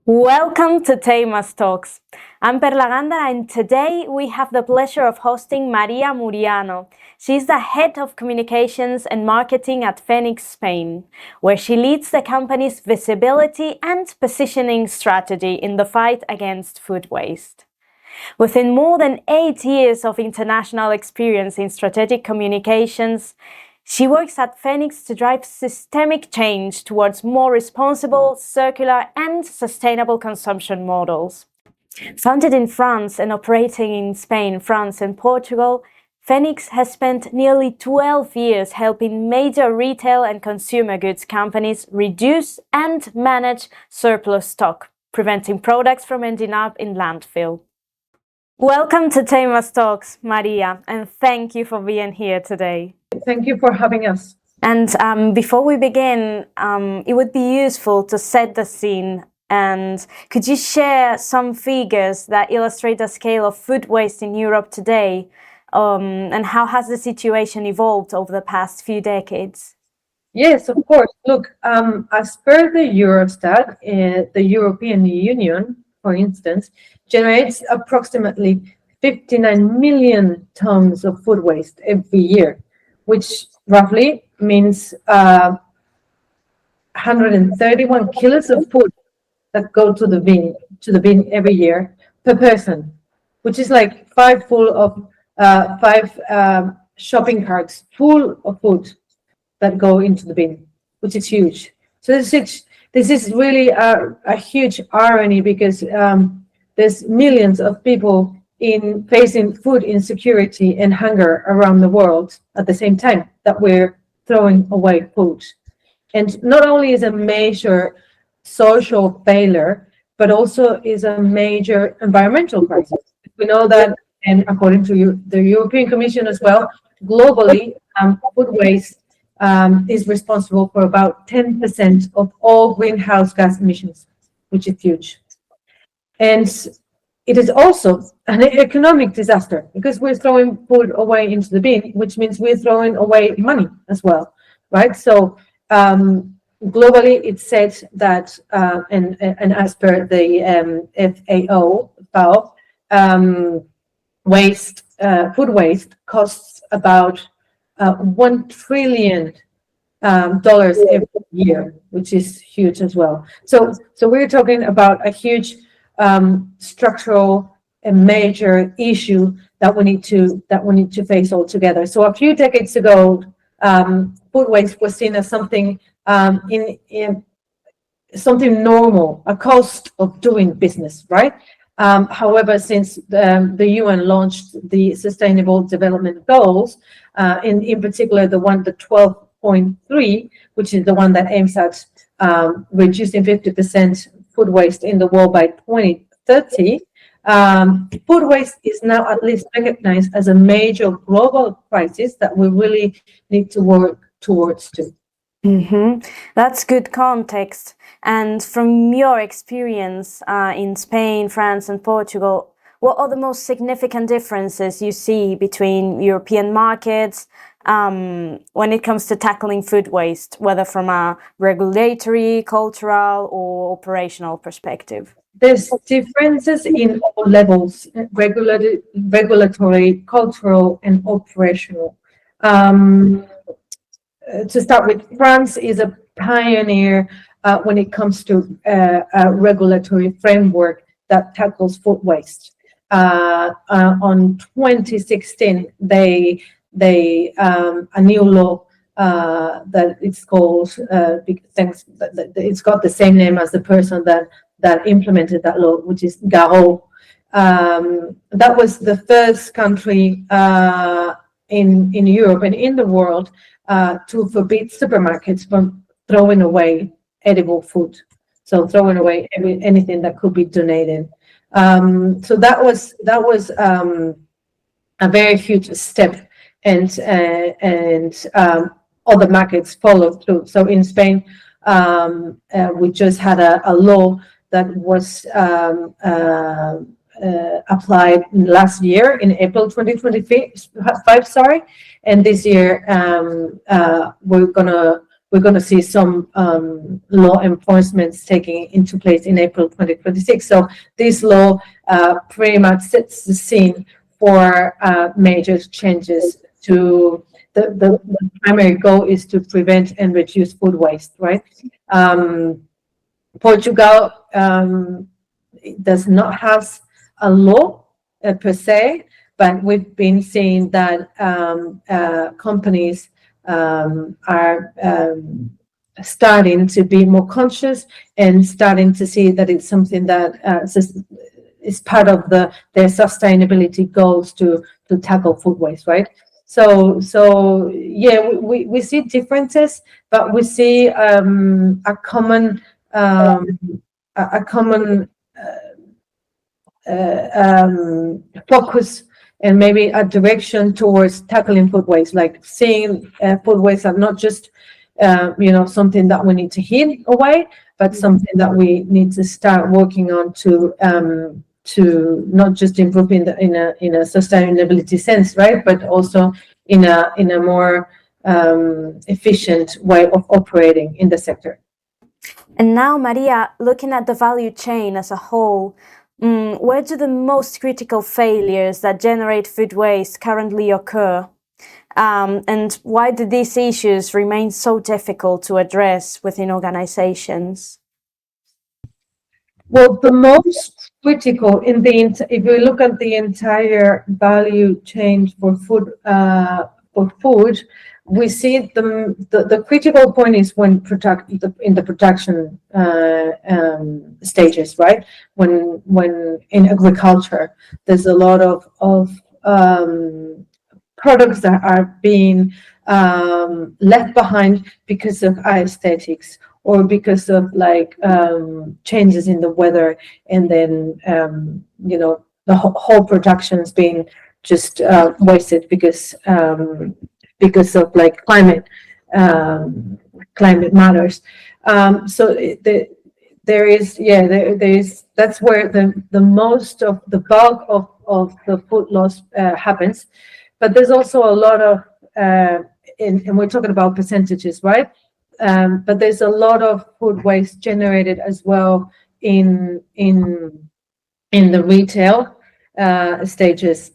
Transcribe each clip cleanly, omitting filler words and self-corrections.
Welcome to TEIMAS Talks. I'm Perla Gándara, and today we have the pleasure of hosting María Muriano. She's the head of communications and marketing at Phenix Spain, where she leads the company's visibility and positioning strategy in the fight against food waste. Within more than 8 years of international experience in strategic communications, she works at Phenix to drive systemic change towards more responsible, circular, and sustainable consumption models. Founded in France and operating in Spain, France, and Portugal, Phenix has spent nearly 12 years helping major retail and consumer goods companies reduce and manage surplus stock, preventing products from ending up in landfill. Welcome to TEIMAS Talks, Maria, and thank you for being here today. Thank you for having us. And before we begin, it would be useful to set the scene. And could you share some figures that illustrate the scale of food waste in Europe today? And how has the situation evolved over the past few decades? Yes, of course. Look, as per the Eurostat, the European Union, for instance, generates approximately 59 million tons of food waste every year, which roughly means 131 kilos of food that go to the bin every year per person, which is like five shopping carts full of food that go into the bin, which is huge. So this is really a huge irony because there's millions of people facing food insecurity and hunger around the world at the same time that we're throwing away food. And not only is a major social failure, but also is a major environmental crisis. We know that, and according to the European Commission as well, globally, food waste is responsible for about 10% of all greenhouse gas emissions, which is huge. And it is also an economic disaster because we're throwing food away into the bin, which means we're throwing away money as well, right? So globally, it's said that, and as per the FAO, food waste costs about $1 trillion every year, which is huge as well. So we're talking about a huge structural and major issue that we need to face all together. So a few decades ago, food waste was seen as something something normal, a cost of doing business, right? However, since the UN launched the Sustainable Development Goals, in particular the 12.3, which is the one that aims at reducing 50% food waste in the world by 2030, food waste is now at least recognized as a major global crisis that we really need to work towards too. Mm-hmm. That's good context. And from your experience in Spain, France, and Portugal, what are the most significant differences you see between European markets when it comes to tackling food waste, whether from a regulatory, cultural, or operational perspective? There's differences in all levels: regulatory, cultural, and operational. To start with, France is a pioneer when it comes to a regulatory framework that tackles food waste. On 2016, they a new law that it's called it's got the same name as the person that implemented that law, which is Garot. That was the first country in Europe and in the world to forbid supermarkets from throwing away edible food, so throwing away anything that could be donated. So that was a very huge step, and other markets followed through. So in Spain, we just had a law that was applied last year in April 2025, and this year we're gonna we're going to see some law enforcements taking into place in April 2026. So this law pretty much sets the scene for major changes to the primary goal is to prevent and reduce food waste, right? Portugal does not have a law per se, but we've been seeing that companies are starting to be more conscious and starting to see that it's something that is part of their sustainability goals to tackle food waste, right? So yeah, we see differences, but we see a common focus and maybe a direction towards tackling food waste, like seeing food waste as not just something that we need to hid away, but something that we need to start working on to not just improve in a sustainability sense, right, but also in a more efficient way of operating in the sector. And now, Maria, looking at the value chain as a whole, where do the most critical failures that generate food waste currently occur? And why do these issues remain so difficult to address within organizations? Well, the most critical if you look at the entire value chain for food, we see the critical point is when in the production stages, right? When in agriculture, there's a lot of products that are being left behind because of aesthetics or because of changes in the weather, and then the whole production's being just wasted because of climate matters. So there is that's where the most of the bulk of the food loss happens. But there's also a lot of and we're talking about percentages, right? But there's a lot of food waste generated as well in the retail stages.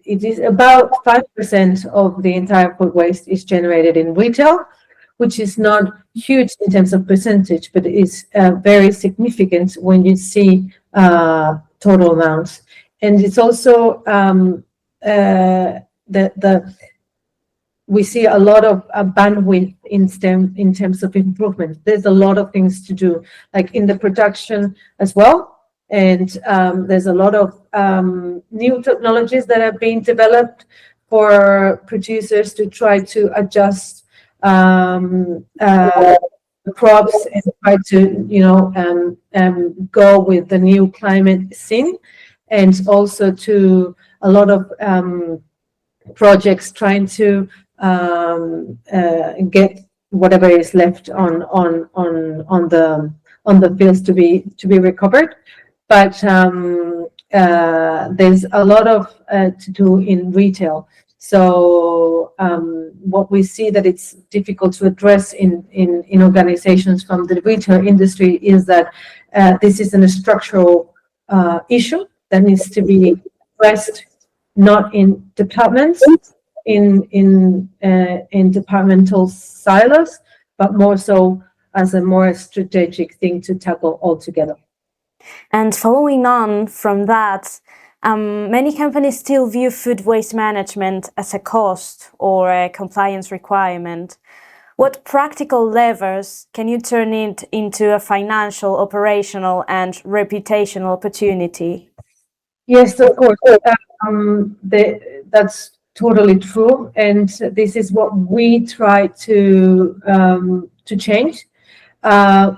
It is about 5% of the entire food waste is generated in retail, which is not huge in terms of percentage, but it is very significant when you see total amounts. And it's also we see a lot of bandwidth in terms of improvement. There's a lot of things to do, like in the production as well. And there's a lot of new technologies that are being developed for producers to try to adjust crops and try to go with the new climate scene, and also to a lot of projects trying to get whatever is left on the fields to be recovered. But there's a lot of to do in retail. So what we see that it's difficult to address in organizations from the retail industry is that this is a structural issue that needs to be addressed, not in departments, in departmental silos, but more so as a more strategic thing to tackle altogether. And following on from that, many companies still view food waste management as a cost or a compliance requirement. What practical levers can you turn it into a financial, operational, and reputational opportunity? Yes, of course. That's totally true, and this is what we try to change.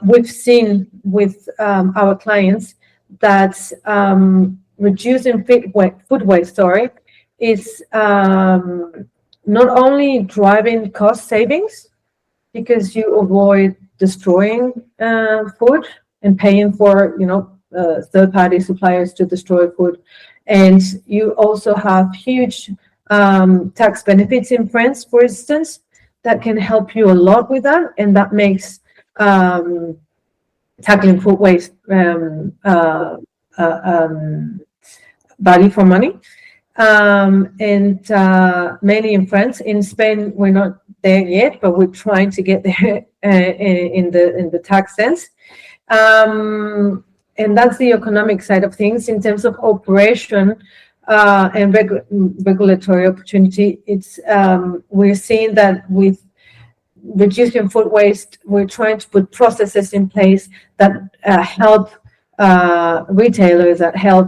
We've seen with our clients that reducing food waste, is not only driving cost savings, because you avoid destroying food and paying for third-party suppliers to destroy food, and you also have huge tax benefits in France, for instance, that can help you a lot with that, and that makes tackling food waste value for money. And mainly in France. In Spain, we're not there yet, but we're trying to get there in the tax sense. And that's the economic side of things. In terms of operation and regulatory opportunity, it's we're seeing that with reducing food waste, we're trying to put processes in place that help retailers, that help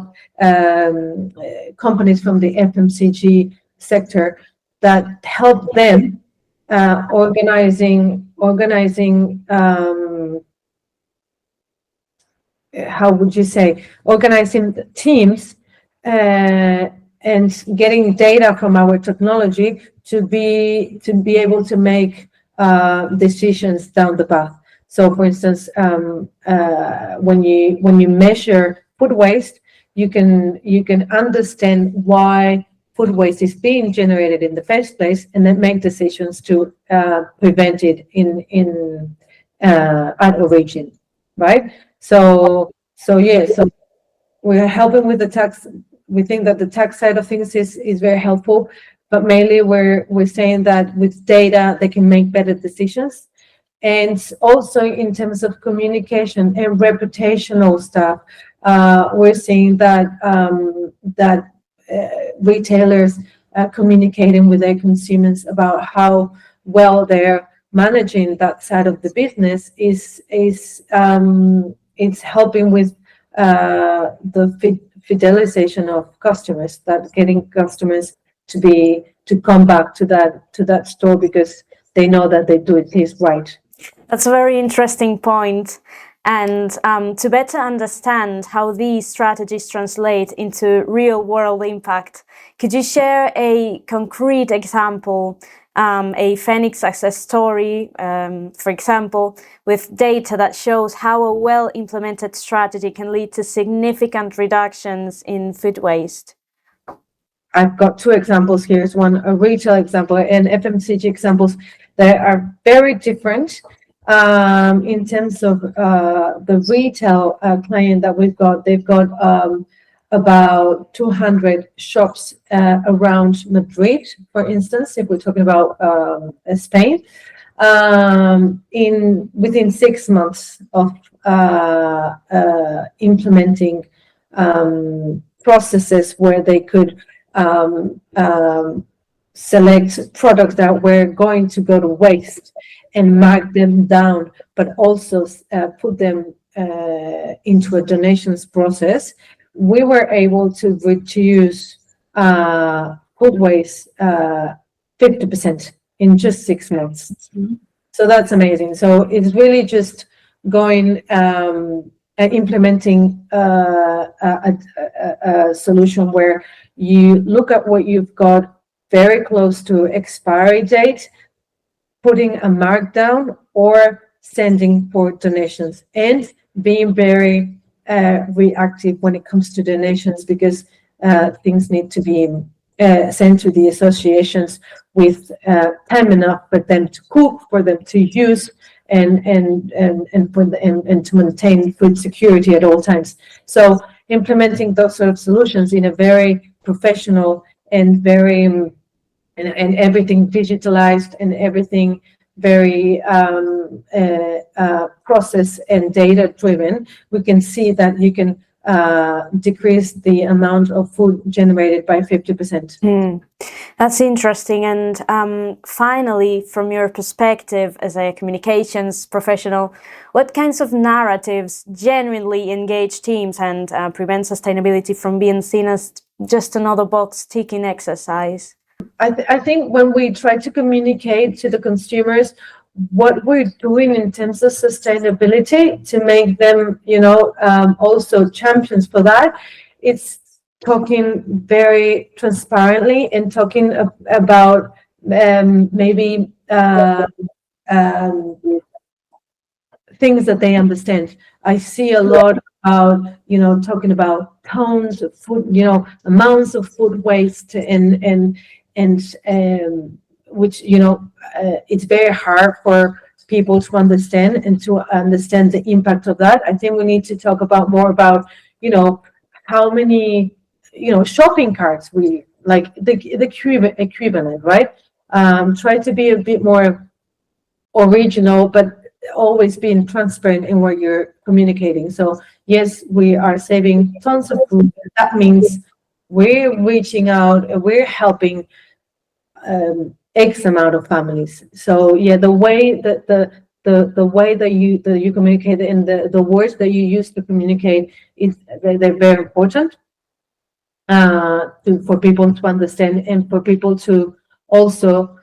companies from the FMCG sector, that help them organizing how would you say, organizing teams and getting data from our technology to be able to make decisions down the path. So, for instance, when you measure food waste, you can understand why food waste is being generated in the first place, and then make decisions to prevent it in at origin, right? So we're helping with the tax. We think that the tax side of things is very helpful, but mainly we're saying that with data they can make better decisions. And also in terms of communication and reputational stuff, we're seeing that retailers communicating with their consumers about how well they're managing that side of the business is it's helping with the fidelization of customers, that getting customers to come back to that store because they know that they do it is right. That's a very interesting point. And to better understand how these strategies translate into real-world impact, could you share a concrete example, a Phenix success story, for example, with data that shows how a well-implemented strategy can lead to significant reductions in food waste? I've got two examples here. It's one a retail example and FMCG examples that are very different. In terms of the retail client that we've got, they've got about 200 shops around Madrid, for instance, if we're talking about Spain, within 6 months of implementing processes where they could select products that were going to go to waste and mark them down, but also put them into a donations process. We were able to reduce food waste 50% in just 6 months. Mm-hmm. So that's amazing. So it's really just going implementing a solution where you look at what you've got very close to expiry date, putting a markdown or sending for donations, and being very reactive when it comes to donations, because things need to be sent to the associations with time enough for them to cook, for them to use, and to maintain food security at all times. So implementing those sort of solutions in a very professional and very and everything digitalized and everything very process and data driven, we can see that you can decrease the amount of food generated by 50%. That's interesting. And finally, from your perspective as a communications professional, what kinds of narratives genuinely engage teams and prevent sustainability from being seen as just another box ticking exercise? I think when we try to communicate to the consumers what we're doing in terms of sustainability to make them, also champions for that, it's talking very transparently and talking about maybe things that they understand. I see a lot about, talking about tons of food, amounts of food waste and which, it's very hard for people to understand and to understand the impact of that. I think we need to talk more about, how many, shopping carts we like, the equivalent, right? Try to be a bit more original, but always being transparent in what you're communicating. So yes, we are saving tons of food. That means we're reaching out, we're helping X amount of families. So yeah, the way that the way that you communicate and the words that you use to communicate they're very important for people to understand and for people to also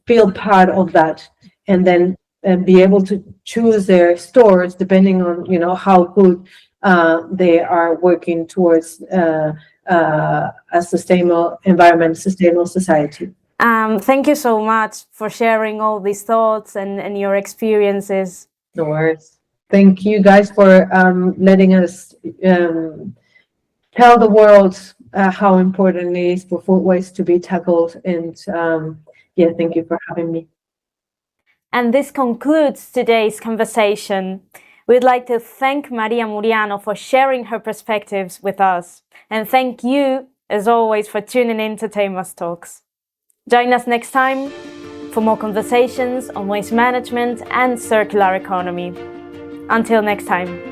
feel part of that, and then be able to choose their stores depending on how good they are working towards a sustainable environment, sustainable society. Thank you so much for sharing all these thoughts and your experiences. No worries. Thank you guys for letting us tell the world how important it is for food waste to be tackled. And thank you for having me. And this concludes today's conversation. We'd like to thank María Muriano for sharing her perspectives with us. And thank you, as always, for tuning in to TEIMAS Talks. Join us next time for more conversations on waste management and circular economy. Until next time.